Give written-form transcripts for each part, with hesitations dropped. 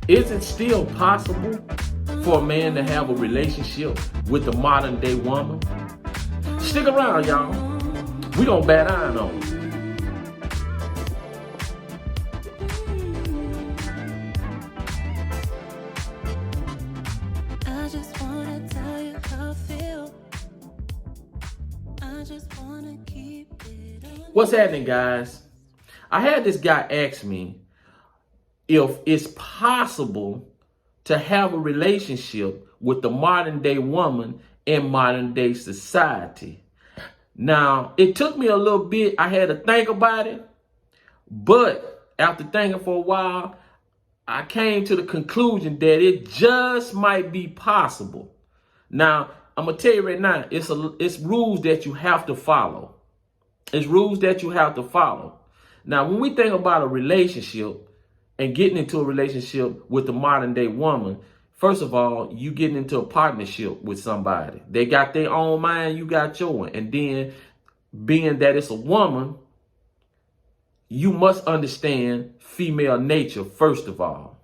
Is it still possible for a man to have a relationship with the modern day woman? Stick around, y'all. We gonna bat iron on it. I just wanna tell you how I feel. I just wanna keep it on. What's happening, guys? I had this guy ask me if it's possible to have a relationship with the modern day woman in modern day society. Now, it took me a little bit. I had to think about it, but after thinking for a while, I came to the conclusion that it just might be possible. Now, I'm gonna tell you right now, it's rules that you have to follow. It's rules that you have to follow. Now, when we think about a relationship and getting into a relationship with the modern day woman, first of all, you getting into a partnership with somebody. They got their own mind, you got yours. And then being that it's a woman, you must understand female nature, first of all.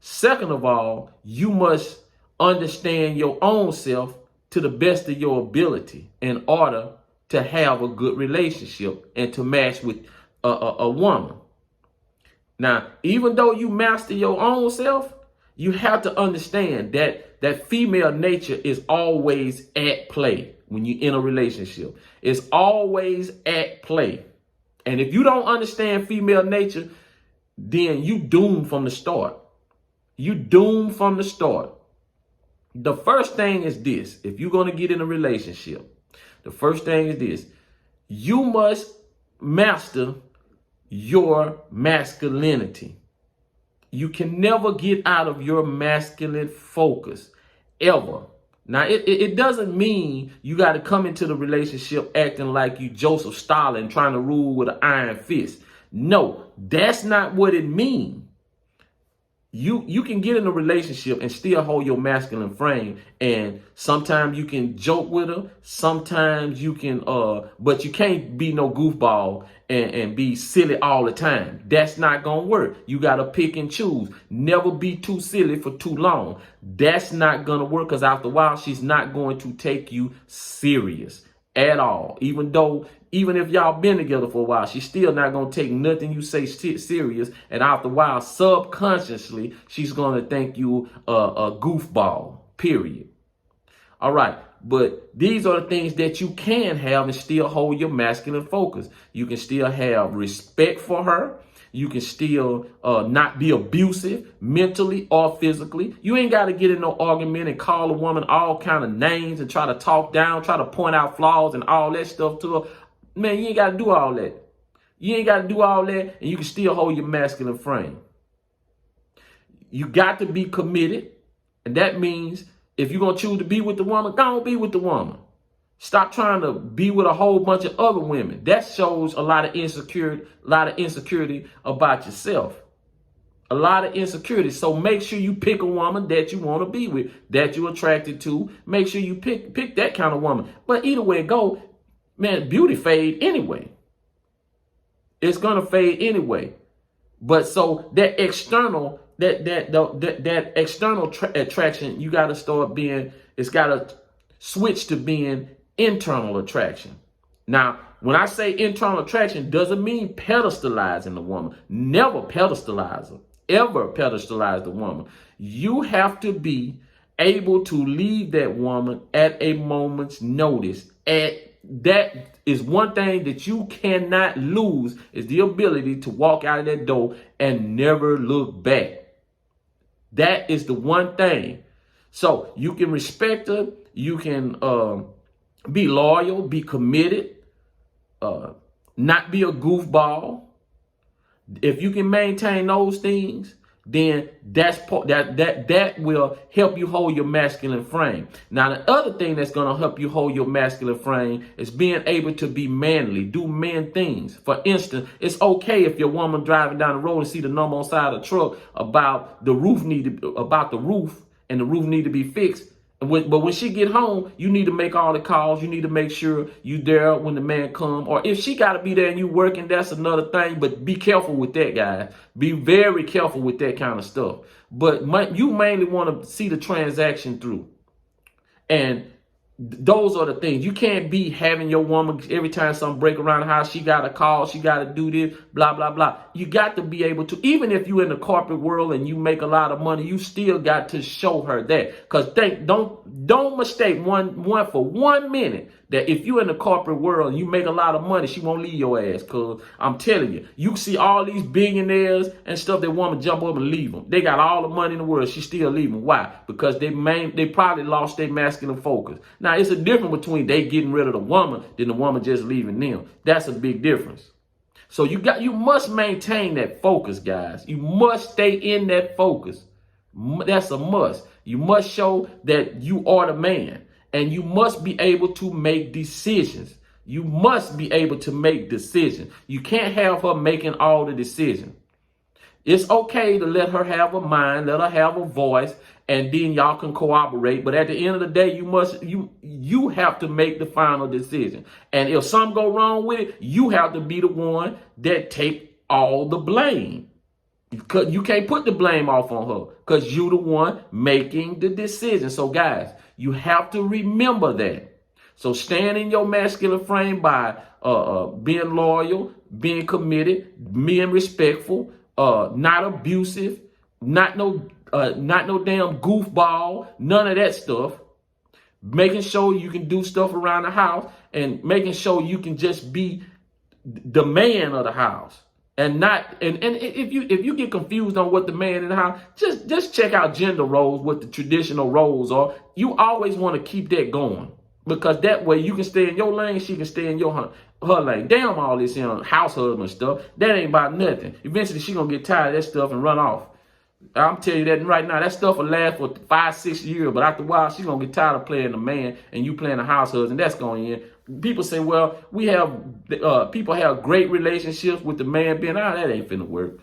Second of all, you must understand your own self to the best of your ability in order to have a good relationship and to match with a woman. Now, even though you master your own self, you have to understand that female nature is always at play when you're in a relationship. It's always at play. And if you don't understand female nature, then you doomed from the start. You doomed from the start. The first thing is this. If you're going to get in a relationship, the first thing is this. You must master your masculinity. You can never get out of your masculine focus, ever. Now, it doesn't mean you got to come into the relationship acting like you Joseph Stalin trying to rule with an iron fist. No, that's not what it means. You can get in a relationship and still hold your masculine frame, and sometimes you can joke with her, sometimes you can but you can't be no goofball and be silly all the time. That's not gonna work. You gotta pick and choose. Never be too silly for too long. That's not gonna work, because after a while she's not going to take you serious at all. Even if y'all been together for a while, she's still not going to take nothing you say serious. And after a while, subconsciously, she's going to think you a goofball, period. All right. But these are the things that you can have and still hold your masculine focus. You can still have respect for her. You can still not be abusive mentally or physically. You ain't got to get in no argument and call a woman all kind of names and try to talk down, try to point out flaws and all that stuff to her. Man, you ain't got to do all that. You ain't got to do all that, and you can still hold your masculine frame. You got to be committed, and that means if you're going to choose to be with the woman, don't be with the woman. Stop trying to be with a whole bunch of other women. That shows a lot of insecurity about yourself. A lot of insecurity. So make sure you pick a woman that you want to be with, that you're attracted to. Make sure you pick that kind of woman. But either way it go, man, beauty fade anyway. It's gonna fade anyway. But so that external, that external attraction, you got to start being. It's got to switch to being internal attraction. Now, when I say internal attraction, doesn't mean pedestalizing the woman. Never pedestalize her. Ever pedestalize the woman. You have to be able to leave that woman at a moment's notice. That is one thing that you cannot lose, is the ability to walk out of that door and never look back. That is the one thing. So you can respect her. You can be loyal, be committed, not be a goofball. If you can maintain those things, then that will help you hold your masculine frame. Now, the other thing that's going to help you hold your masculine frame is being able to be manly, do man things. For instance, it's okay if your woman driving down the road and see the number on the side of the truck about the roof and the roof need to be fixed, But when she get home, you need to make all the calls. You need to make sure you there when the man come. Or if she got to be there and you working, that's another thing. But be careful with that, guys. Be very careful with that kind of stuff. But you mainly want to see the transaction through. And those are the things. You can't be having your woman every time something break around the house, she got to call, she got to do this, blah, blah, blah. You got to be able to, even if you're in the corporate world and you make a lot of money, you still got to show her that. Because don't mistake one for 1 minute that if you're in the corporate world and you make a lot of money, she won't leave your ass. Because I'm telling you, you see all these billionaires and stuff, that woman jump up and leave them. They got all the money in the world, she still leave them. Why? Because they probably lost their masculine focus. Now, it's a difference between they getting rid of the woman than the woman just leaving them. That's a big difference. So you must maintain that focus, guys. You must stay in that focus. That's a must. You must show that you are the man, and you must be able to make decisions. You must be able to make decisions. You can't have her making all the decisions. It's okay to let her have a mind, let her have a voice, and then y'all can cooperate. But at the end of the day, you have to make the final decision. And if something go wrong with it, you have to be the one that take all the blame. Because you can't put the blame off on her, because you the one making the decision. So guys, you have to remember that. So stand in your masculine frame by being loyal, being committed, being respectful, not abusive, not no damn goofball, none of that stuff. Making sure you can do stuff around the house, and making sure you can just be the man of the house. And if you get confused on what the man in the house, just check out gender roles, what the traditional roles are. You always want to keep that going, because that way you can stay in your lane, she can stay in her lane. Damn all this house husband stuff, that ain't about nothing. Eventually she gonna get tired of that stuff and run off. I'm telling you that right now. That stuff will last for 5-6 years, but after a while she's gonna get tired of playing the man and you playing the house husband. That's going in. People say, well, people have great relationships with the man being out. That ain't finna work.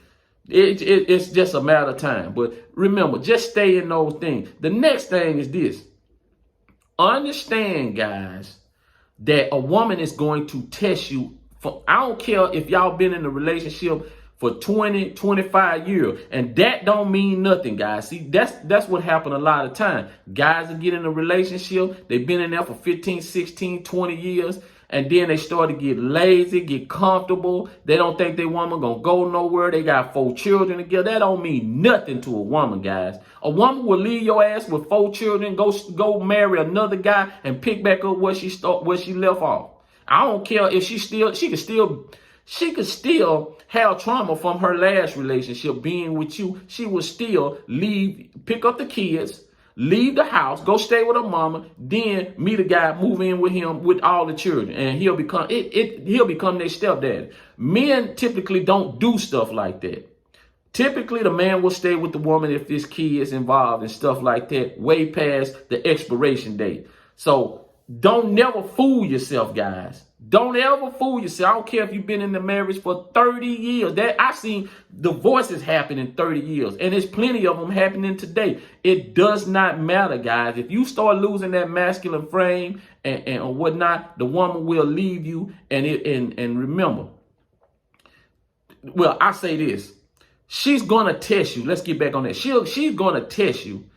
It's just a matter of time. But remember, just stay in those things. The next thing is this. Understand, guys, that a woman is going to test you. I don't care if y'all been in a relationship for 20, 25 years. And that don't mean nothing, guys. See, that's what happened a lot of time. Guys will get in a relationship. They've been in there for 15, 16, 20 years. And then they start to get lazy, get comfortable. They don't think their woman gonna go nowhere. They got 4 children together. That don't mean nothing to a woman, guys. A woman will leave your ass with 4 children, go marry another guy, and pick back up where she left off. I don't care if she could still have trauma from her last relationship being with you. She will still pick up the kids, leave the house, go stay with her mama, then meet a guy, move in with him with all the children, and he'll become their stepdad. Men typically don't do stuff like that. Typically, the man will stay with the woman if his kid is involved and stuff like that, way past the expiration date. So don't never fool yourself, guys. Don't ever fool yourself. I don't care if you've been in the marriage for 30 years. I've seen divorces happen in 30 years. And there's plenty of them happening today. It does not matter, guys. If you start losing that masculine frame and whatnot, the woman will leave you. And remember, well, I say this. She's going to test you. Let's get back on that. She's going to test you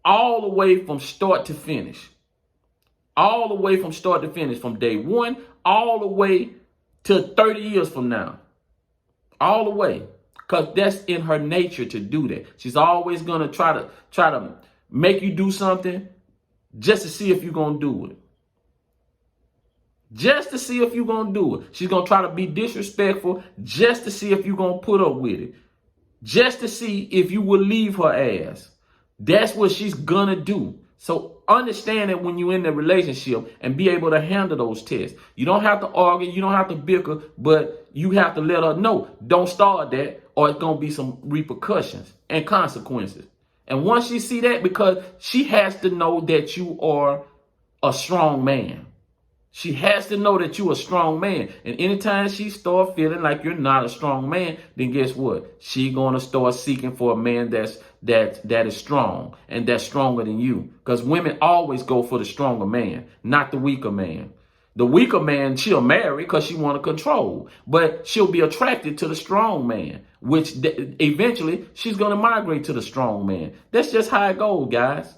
all the way from start to finish. All the way from start to finish, from day one, all the way to 30 years from now. All the way. Because that's in her nature to do that. She's always going to try to make you do something just to see if you're going to do it. Just to see if you're going to do it. She's going to try to be disrespectful just to see if you're going to put up with it. Just to see if you will leave her ass. That's what she's going to do. So understand that when you're in the relationship and be able to handle those tests. You don't have to argue. You don't have to bicker, but you have to let her know. Don't start that, or it's going to be some repercussions and consequences. And once she see that, because she has to know that you are a strong man. She has to know that you're a strong man. And anytime she start feeling like you're not a strong man, then guess what? She gonna start seeking for a man that is strong and that's stronger than you. Because women always go for the stronger man, not the weaker man. The weaker man she'll marry because she want to control, but she'll be attracted to the strong man, which eventually she's gonna migrate to the strong man. That's just how it goes, guys.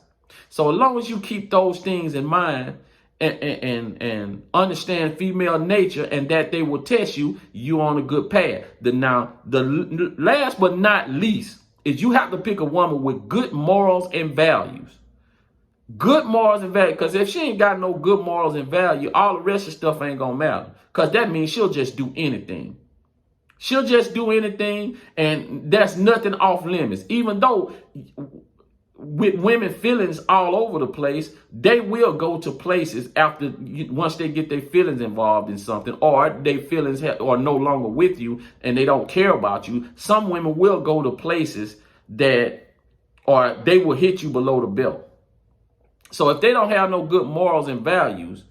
So as long as you keep those things in mind, and understand female nature and that they will test you, you on a good path. The last but not least is you have to pick a woman with good morals and values. Good morals and values. Because if she ain't got no good morals and value, all the rest of stuff ain't gonna matter. Because that means she'll just do anything. She'll just do anything, and that's nothing off limits. Even though with women feelings all over the place, they will go to places once they get their feelings involved in something, or their feelings are no longer with you and they don't care about you. Some women will go to places or they will hit you below the belt. So if they don't have no good morals and values,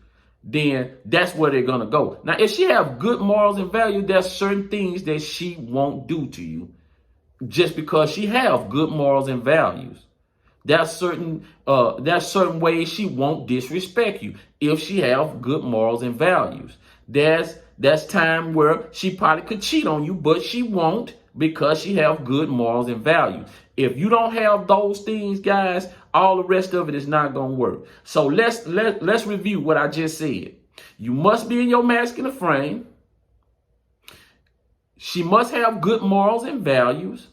then that's where they're gonna go. Now, if she have good morals and values, there's certain things that she won't do to you just because she have good morals and values. There's certain ways she won't disrespect you if she have good morals and values. There's time where she probably could cheat on you, but she won't because she have good morals and values. If you don't have those things, guys, all the rest of it is not gonna work. So let's review what I just said. You must be in your masculine frame. She must have good morals and values.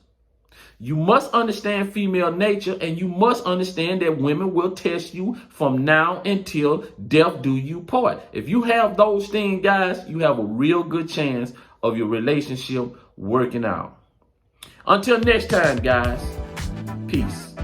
You must understand female nature, and you must understand that women will test you from now until death do you part. If you have those things, guys, you have a real good chance of your relationship working out. Until next time, guys, peace.